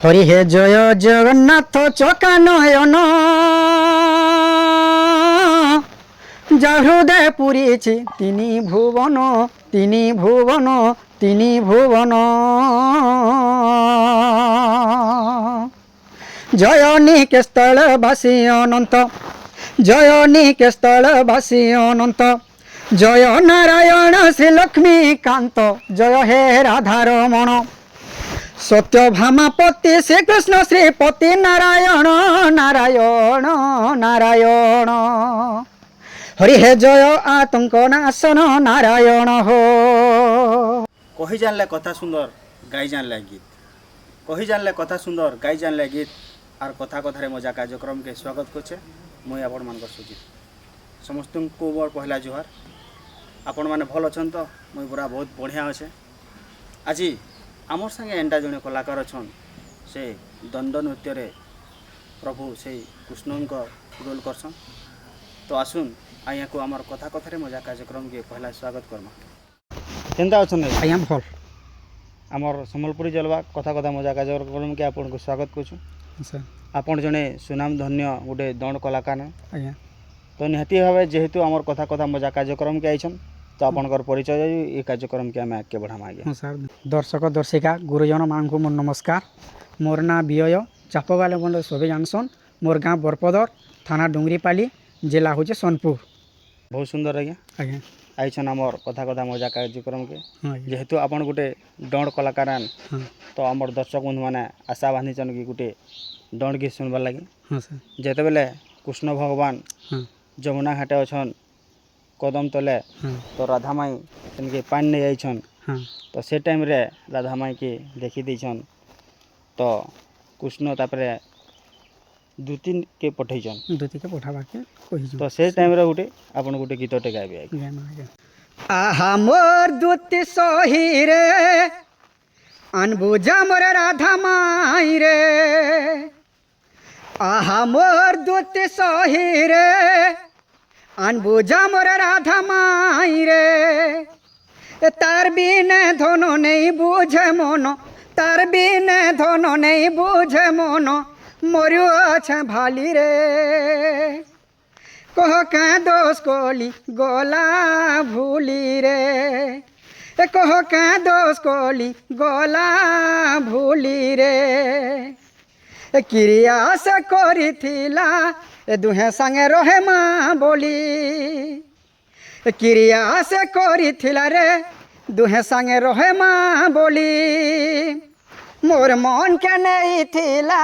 হরি হে জয় জগন্নাথ চকা নয়ন যা হৃদয় পুরিছি তিনি ভুবন তিনি ভুবন তিনি ভুবন জয় নিকে স্থলবাসী অনন্ত জয় নিকে স্থলবাসী অনন্ত জয় নারায়ণ শ্রী লক্ষ্মীকান্ত জয় হে রাধারমণ সত্যভামাপতি শ্রীকৃষ্ণ শ্রীপতি নারায়ণ নারায়ণ নারায়ণ হরি হে জয় আতঙ্ক নাশন নারায়ণ হো। কহি জানলে কথা সুন্দর গাই জানলে গীত কহি জানলে কথা সুন্দর গাই জানলে গীত আর কথা কথারে মজা কার্যক্রমকে স্বাগত করছে মুই আপন মানকর সুজিত সমস্তଙ୍କୁ মোর পহলা জুহার আপন মানে ভাল অছন তো মুই পুরা বহুত বঢ়িয়া আছে আজি আমার সঙ্গে এন্টা জনে কলাকার অছন সে দণ্ড নৃত্যরে প্রভু সেই কৃষ্ণঙ্ক রোল করছন তো আসুন আইয়াকু আমার কথা কথারে মজা কার্যক্রমকে পহলা স্বাগত করমা কেনতা অছন আজ্ঞা ভাল আমার সম্বলপুরী জলবা কথা কথা মজা কার্যক্রমকে আপনাকে স্বাগত করছু স্যার আপন জনে সুনাম ধন্য গোটে দণ্ড কলাকার আজ্ঞা তো নিহতি ভাবে যেহেতু আমার কথা কথা মজা কার্যক্রমকে আইছন তো আপনার পরিচয় এই কার্যক্রমকে আমি আগে বঢ়াম আগে ହଁ ସାର୍ ଦର୍ଶକ ଦର୍ଶିକା ଗୁରୁଜନମାନଙ୍କୁ ମୋର ନମସ୍କାର ମୋର ନାଁ ବିଜୟ ଚାପଗାଲେ ମଣ୍ଡଳ ସବେ ଜାଣସନ୍ ମୋର ଗାଁ ବରପଦର ଥାନା ଡୁଙ୍ଗରିପାଲି ଜିଲ୍ଲା ହେଉଛି ସୋନପୁର। ବହୁତ ସୁନ୍ଦର ଆଜ୍ଞା ଆଜ୍ଞା ଆଇଛନ୍ আমার কথা কথা মজা কার্যক্রমকে ହଁ ଆଜ୍ଞା যেহেতু আপন গোটে দণ্ড কলাকার ହଁ তো আমার দর্শক বন্ধু মানে আশা বাঁধিছন কি গোটে দণ্ড গীত শুনবার লাগি ହଁ ସାର୍ যেতবেলে কৃষ্ণ ভগবান ହଁ যমুনা ঘাটে অছন কদম তলে ହଁ তো রাধামাই সেনকে পানি নিয়ে যাইছন ହଁ তো সে টাইমরে রাধামাইকে দেখি দিয়েছন তো কৃষ্ণ তারপরে দূতিকে পঠাইছন ଦୁତିକେ ପଠାବାକେ କହିଛୁ তো সেই টাইমরে গোটে আপন গোটে গীতଟେ গাইবে আগে ଆଜ୍ଞା ଆହା ମୋର ଦୁତି ସହିରେ ଆନବୁଝା ମୋର ରାଧା ମାଇ ରେ ଆହା ମୋର ଦୁତି ସହିରେ আনবুঝা মোর রাধা মাই রে তার বিনে ধন নেই বুঝে মন তার বিনে ধন নেই বুঝে মন মরু আছে ভালি রে কহ কে দোষ কলি গলা ভুলি রে কহ কে দোষ কলি গলা ভুলি রে ক্রিয়া সে করিথিলা দুহে সাঙ্গে রহে মা বলি ক্রিয়া সে করিথিলা রে দুহে সাঙ্গে রহে মা বলি মোর মন কে নেইথিলা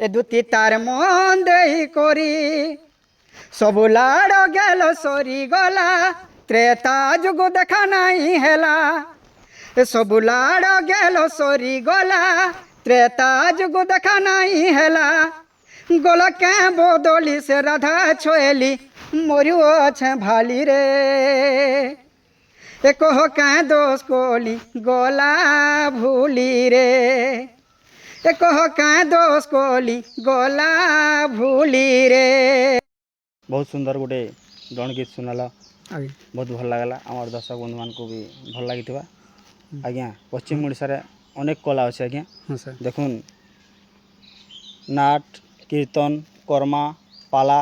এ দুতি তার মন দেই করি সবু লাড় গেল সরি গলা ত্রেতা যুগ দেখা নাই হেলা সবু লাড় গেল সরি গলা ত্রেতা যুগ দেখা নাই হেলা গলা কে বদলি সে রাধা ছোয়েলি মরু আছে ভালি রে এ কহ কে দোষ কলি গলা ভুলি রে এ কহ কে দোষ কলি গলা ভুলি রে। ବହୁତ ସୁନ୍ଦର ଗୋଟେ ଦଣ୍ଡ ଗୀତ ଶୁଣାଲ ଆଜ୍ଞା ବହୁତ ଭଲ ଲାଗିଲା ଆମର ଦର୍ଶକ ବନ୍ଧୁମାନଙ୍କୁ ବି ଭଲ ଲାଗିଥିବା ଆଜ୍ଞା ପଶ୍ଚିମ ଓଡ଼ିଶାରେ ଅନେକ କଳା ଅଛି ଆଜ୍ଞା ହଁ ସାର୍ ଦେଖୁନ୍ ନାଟ କୀର୍ତ୍ତନ କର୍ମା ପାଲା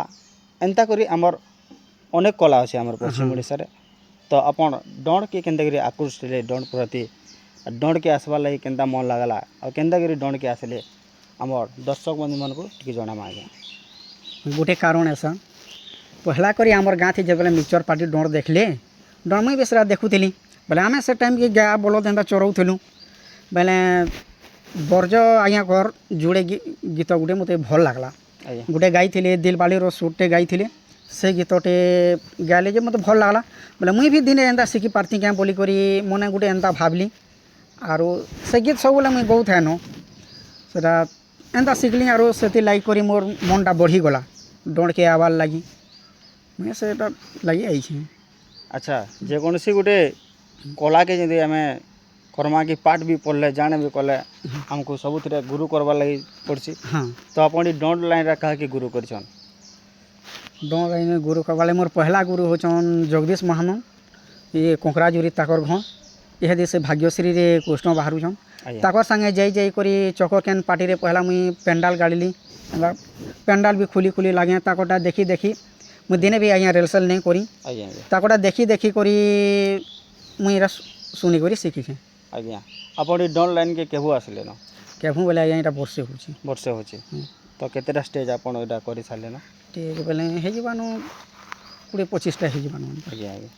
ଏନ୍ତା କରି ଆମର ଅନେକ କଳା ଅଛି ଆମର ପଶ୍ଚିମ ଓଡ଼ିଶାରେ ତ ଆପଣ ଦଣ୍ଡକେ କେନ୍ତା କରି ଆକୃଷ୍ଟ ହେଲେ ଦଣ୍ଡ ପ୍ରତି ଦଣ୍ଡକେ ଆସିବାର୍ ଲାଗି କେନ୍ତା ମନ ଲାଗ୍ଲା ଆଉ କେନ୍ତା କରି ଦଣ୍ଡକେ ଆସିଲେ ଆମର ଦର୍ଶକ ବନ୍ଧୁମାନଙ୍କୁ ଟିକେ ଜଣାମା ଆଜ୍ଞା ଗୋଟେ କାରଣ ଏସା ପହଲା କରି ଆମର ଗାଁ ଥି ଯେବେଲେ ମିକ୍ସଚର ପାର୍ଟି ଡଣ୍ଡ ଦେଖିଲେ ଡଣ୍ଡ ମୁଇଁ ବେଶରା ଦେଖୁଥିଲି ବେଲେ ଆମେ ସେ ଟାଇମ୍କେ ଗାଁ ବଲଦ ଏନ୍ତା ଚରଉଥିଲୁ ବେଲେ ବର୍ଜ ଆଜ୍ଞା ଘର ଯୋଡ଼େ ଗୀତ ଗୋଟେ ମୋତେ ଭଲ ଲାଗ୍ଲା ଆଜ୍ଞା ଗୋଟେ ଗାଇଥିଲେ ଦିଲବାଳିର ସୁରଟେ ଗାଇଥିଲେ ସେ ଗୀତଟେ ଗାଇଲେ ଯେ ମୋତେ ଭଲ ଲାଗ୍ଲା ବୋଲେ ମୁଇଁ ବି ଦିନେ ଏନ୍ତା ଶିଖି ପାର୍ତି କେଁ ବୋଲିକରି ମନେ ଗୋଟେ ଏନ୍ତା ଭାବଲି ଆରୁ ସେ ଗୀତ ସବୁବେଳେ ମୁଇଁ ଗାଉଥାଏନ ସେଟା ଏନ୍ତା ଶିଖଲି ଆରୁ ସେଥିର୍ଲାଗି କରି ମୋର୍ ମନଟା ବଢ଼ିଗଲା ଡଣ୍ଡକେ ଆବାର୍ ଲାଗି ମୁଇଁ ସେଟା ଲାଗି ଆଇଛେ। ଆଚ୍ଛା ଯେକୌଣସି ଗୋଟେ କଳାକେ ଯଦି ଆମେ କର୍ମା କି ପାଠ ବି ପଢ଼ଲେ ଜାଣେ ବି କଲେ ଆମକୁ ସବୁଥିରେ ଗୁରୁ କରବାର୍ ଲାଗି ପଡ଼୍ସି ହଁ ତ ଆପଣ ଏ ଦଣ୍ଡ ଲାଇନ୍ରେ କାହାକେ ଗୁରୁ କରିଛନ୍ ଡଣ୍ଡ ଲାଇନ୍ ଗୁରୁ କର୍ବାର୍ ଲାଗି ମୋର୍ ପହଲା ଗୁରୁ ହଉଛନ୍ ଜଗଦୀଶ ମହାନନ୍ଦ ଇଏ କଙ୍କରାଜୁରି ତାକର ଘର इहे से भाग्यश्री रे कृष्ण बाहरुछन ଆଜ୍ଞା ताकर संगे जाई करी चकर केन पार्टी रे पहला मुई पेंडाल गाड़ली पेंडाल भी खुली खुली लागे ताकटा देखी देखी मुई दिने भी आज्ञा रिहर्सल नहीं करी ଆଜ୍ଞା ଆଜ୍ଞା ताकटा देखी देखी करी मुई एरा सुनी करी शिखिछे ଆଜ୍ଞା ଆପଣ ଏ ଡନ୍ ଲାଇନ୍କେ କେବୁ ଆସିଲେ ନ केभू बोले आज्ञा एटा वर्षे होची ବର୍ଷେ ହେଉଛି ତ କେତେଟା ଷ୍ଟେଜ୍ ଆପଣ ଏଇଟା କରିସାରିଲେ ନା ठीक बोले हे जीवानु 20-25टा हे जीवानु ଆଜ୍ଞା ଆଜ୍ଞା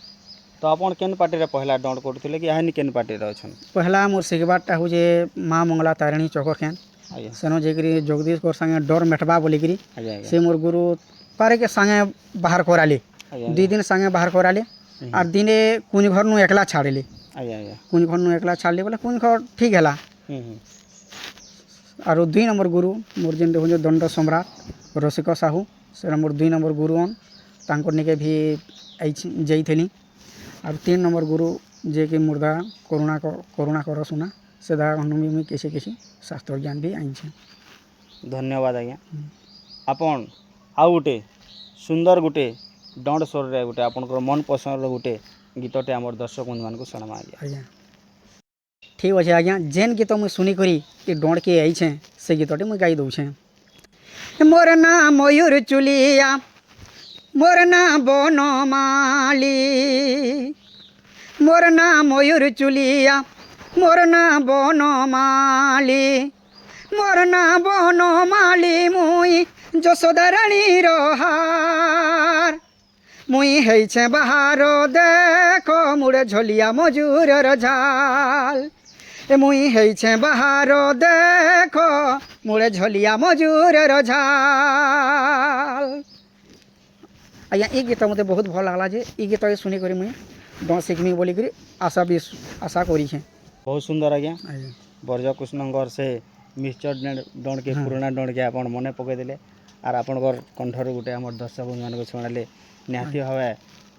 ତ ଆପଣ କେନ୍ ପାର୍ଟିରେ ପହିଲା ଡଣ୍ଡ କରୁଥିଲେ କି ଏହାନି କେନ୍ ପାର୍ଟିରେ ଅଛନ୍ पहला मोर शिखबारटा हूँ जे माँ मंगला तारिणी चौक केन ଆଜ୍ଞା सेनो जेकरी जगदीश गोर संगे डर मेटबा बोलिकरी ଆଜ୍ଞା ଆଜ୍ଞା से मोर गुरु पारे के संगे बाहर कराले ଆଜ୍ଞା 2 दिन संगे बाहर कराले और दिने कुंज घर नु एकला छाड़ले ଆଜ୍ଞା ଆଜ୍ଞା कुंज घर नु एकला छाड़ले बोले कुंज घर ठीक हैला ହୁଁ ହୁଁ और 2 नंबर गुरु मोर जेन हो दंड सम्राट रसिक साहू से मोर 2 नंबर गुरु हन तांकर निके भी जाइथेली और 3 नंबर गुरु जे कि मुर्दा करुणा कर सुना सेदा हनुमी मुई किसी किसी शास्त्र ज्ञान भी आइछे ଧନ୍ୟବାଦ ଆଜ୍ଞା ଆପଣ ଆଉ ଗୋଟେ ସୁନ୍ଦର ଗୋଟେ ଡଣ୍ଡ ସ୍ୱରରେ ଗୋଟେ ଆପଣଙ୍କର ମନ ପସନ୍ଦର ଗୋଟେ ଗୀତଟେ ଆମର ଦର୍ଶକ ବନ୍ଧୁମାନଙ୍କୁ ଶୁଣାମା ଆଜ୍ଞା आज्ञा ठीक अच्छे आज्ञा जेन गीत मुई सुनी करी कि डोंड के आइछे से गीतटे मुई गाई दउछे मोर ना मयूर चुलिया मोर ना बनमाली मोर ना मयूर चुलिया मोर ना बनमाली मोर ना बनमाली मुई যশোদা রানীর হার মুই হেইছে বাহার দেখো মুড়ে ঝলিয়া মজুরের ঝাল এ মুই হেইছে বাহার দেখো মুড়ে ঝলিয়া মজুরের ঝাল আজ্ঞা এই গীত মতো বহুত ভাল লাগলা যে এই গীত শুনি করে মুই ডঁ শিখমি বলিকি আশা করিছে ବହୁତ ସୁନ୍ଦର ଆଜ୍ଞା ଆଜ୍ଞା ବ୍ରଜକୃଷ୍ଣଙ୍କର ସେ ମିକ୍ସଚର ଡଣ୍ଡକେ ପୁରୁଣା ଡଣ୍ଡକେ ଆପଣ ମନେ ପକାଇଦେଲେ ଆର୍ ଆପଣଙ୍କର କଣ୍ଠରୁ ଗୋଟେ ଆମର ଦର୍ଶକ ବନ୍ଧୁମାନଙ୍କୁ ଶୁଣାଇଲେ ନିହାତି ଭାବେ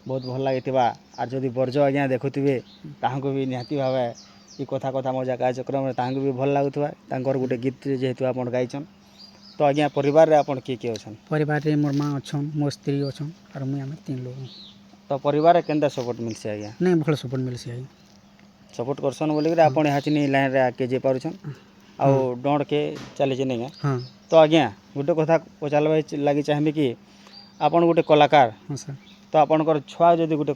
ବହୁତ ଭଲ ଲାଗିଥିବା ଆର୍ ଯଦି ବର୍ଜ ଆଜ୍ଞା ଦେଖୁଥିବେ ତାହାଙ୍କୁ ବି ନିହାତି ଭାବେ ଏ କଥା ମଜା କାର୍ଯ୍ୟକ୍ରମରେ ତାହାଙ୍କୁ ବି ଭଲ ଲାଗୁଥିବା ତାଙ୍କର ଗୋଟେ ଗୀତ ଯେହେତୁ ଆପଣ ଗାଇଛନ୍ ତ ଆଜ୍ଞା ପରିବାରରେ ଆପଣ କିଏ କିଏ ଅଛନ୍ ପରିବାରରେ ମୋର୍ ମା ଅଛନ୍ ମୋ ସ୍ତ୍ରୀ ଅଛନ୍ ଆର୍ ମୁଇଁ ଆମେ 3 ଲୋକ ତ ପରିବାରରେ କେନ୍ତା ସପୋର୍ଟ ମିଲ୍ସି ଆଜ୍ଞା ନାଇଁ ଭଲ ସପୋର୍ଟ ମିଲ୍ସି ଆଜ୍ଞା ସପୋର୍ଟ କରସନ୍ ବୋଲିକିରି ଆପଣ ଏହାଚିନି ଲାଇନ୍ରେ ଆଗକେ ଯାଇପାରୁଛନ୍ ଆଉ ଡଣ୍ଡକେ ଚାଲିଛି ନାଇଁ ହଁ ତ ଆଜ୍ଞା ଗୋଟେ କଥା ପଚାରିବା ଲାଗି ଚାହିଁବି କି ଆପଣ ଗୋଟେ କଳାକାର ହଁ ସାର୍ ତ ଆପଣଙ୍କର ଛୁଆ ଯଦି ଗୋଟେ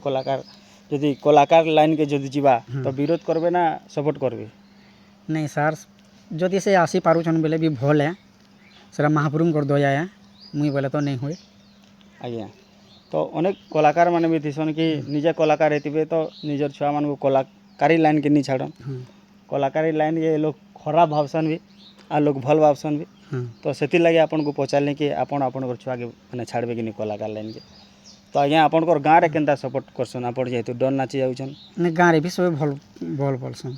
କଳାକାର ଲାଇନ୍କେ ଯଦି ଯିବା ତ ବିରୋଧ କରିବେ ନା ସପୋର୍ଟ କରିବେ ନାଇଁ ସାର୍ ଯଦି ସେ ଆସିପାରୁଛନ୍ ବେଲେ ବି ଭଲ୍ ଏ ସେଟା ମହାପ୍ରଭୁଙ୍କର ଦୟା ଏ ମୁଇଁ ବୋଲେ ତ ନାଇଁ ହୁଏ ଆଜ୍ଞା ତ ଅନେକ କଳାକାରମାନେ ବି ଥିସନ୍ କି ନିଜେ କଳାକାର ହେଇଥିବେ ତ ନିଜର ଛୁଆମାନଙ୍କୁ କଳାକାରୀ ଲାଇନ୍କେ ନି ଛାଡ଼ନ୍ ହଁ କଳାକାରୀ ଲାଇନ୍କେ ଲୋକ ଖରାପ ଭାବସନ୍ ବି ଆଉ ଲୋକ ଭଲ ଭାବସନ୍ ବି ହଁ ତ ସେଥିର୍ଲାଗି ଆପଣଙ୍କୁ ପଚାରିଲି କି ଆପଣ ଆପଣଙ୍କର ଛୁଆକେ ମାନେ ଛାଡ଼ବେ କି ନି କଳାକାର ଲାଇନ୍କେ ତ ଆଜ୍ଞା ଆପଣଙ୍କର ଗାଁରେ କେନ୍ତା ସପୋର୍ଟ କରସନ୍ ଆପଣ ଯେହେତୁ ଡନ୍ ନାଚି ଯାଉଛନ୍ ନାଇଁ ଗାଁରେ ବି ସବୁ ଭଲ୍ ବୋଲସନ୍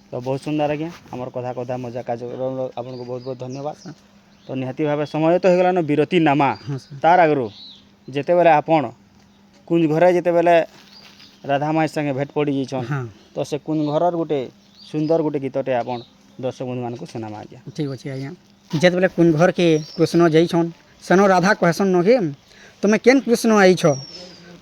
ତ ବହୁତ ସୁନ୍ଦର ଆଜ୍ଞା ଆମର କଥା ମଜା କାର୍ଯ୍ୟକ୍ରମ ଆପଣଙ୍କୁ ବହୁତ ବହୁତ ଧନ୍ୟବାଦ ତ ନିହାତି ଭାବେ ସମୟ ତ ହେଇଗଲାନ ବିରତି ନାମା ହଁ ସାର୍ ତାର ଆଗରୁ ଯେତେବେଳେ ଆପଣ କୁଞ୍ଜ ଘରେ ଯେତେବେଳେ ରାଧାମାଇ ସାଙ୍ଗେ ଭେଟ ପଡ଼ିଯାଇଛନ୍ ହଁ ତ ସେ କୁଞ୍ଜ ଘରର ଗୋଟେ ସୁନ୍ଦର ଗୋଟେ ଗୀତଟେ ଆପଣ ଦର୍ଶକ ବନ୍ଧୁମାନଙ୍କୁ ଶୁଣାମା ଆଜ୍ଞା ଠିକ୍ ଅଛି ଆଜ୍ଞା ଯେତେବେଳେ କୁନ୍ ଘରକେ କୃଷ୍ଣ ଯାଇଛନ୍ ସେନ ରାଧା କହେସନ୍ ନ କି ତୁମେ କେନ୍ କୃଷ୍ଣ ଆଇଛ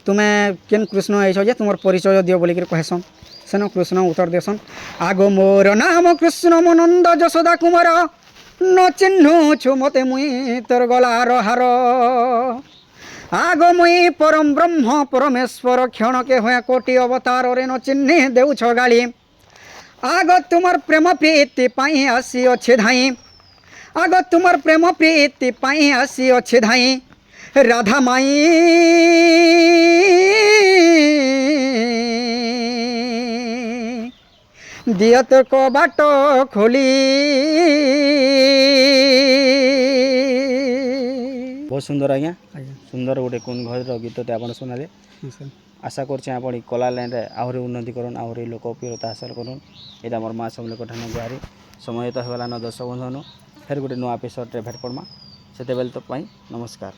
ତୁମେ କେନ୍ କୃଷ୍ଣ ଆଇଛ ଯେ ତୁମର ପରିଚୟ ଦିଅ ବୋଲିକିରି କହେସନ୍ ସେନ କୃଷ୍ଣ ଉତ୍ତର ଦେସନ୍ ଆଗ ମୋର ନାମ କୃଷ୍ଣ ମନନ୍ଦ ଯଶୋଦା କୁମାର ନ ଚିହ୍ନୁଛୁ ମତେ ମୁଇଁ ତୋର ଗଳାର ହାର ଆଗ ମୁଇଁ ପରମ ବ୍ରହ୍ମ ପରମେଶ୍ୱର କ୍ଷଣକେ ହୁଏ କୋଟି ଅବତାରରେ ନ ଚିହ୍ନି ଦେଉଛ ଗାଳି आग तुमर प्रेम प्रीति पाई आसी अच्छे धाई आग तुमर प्रेम प्रीति पाई आसी अच्छे धाई राधा माई दिया तो को बाटो खोली ବହୁତ ସୁନ୍ଦର ଆଜ୍ଞା ସୁନ୍ଦର ଗୋଟେ କୁନ୍ ଘରର ଗୀତଟେ ଆପଣ ଶୁଣାଲେ ଆଶା କରୁଛେ ଆପଣ ଏ କଳା ଲାଇନ୍ରେ ଆହୁରି ଉନ୍ନତି କରୁନ୍ ଆହୁରି ଲୋକପ୍ରିୟତା ହାସଲ କରୁନ୍ ଏଇଟା ଆମର ମା ସମଲେକଠାନ ଗୁହାରି ସମୟ ତ ହେଇଗଲାନ ଦର୍ଶକ ବନ୍ଧୁମାନଙ୍କୁ ଫେର୍ ଗୋଟେ ନୂଆ ଏପିସୋଡ଼୍ରେ ଭେଟ ପଡ଼ମା ସେତେବେଳେ ତ ପାଇଁ ନମସ୍କାର।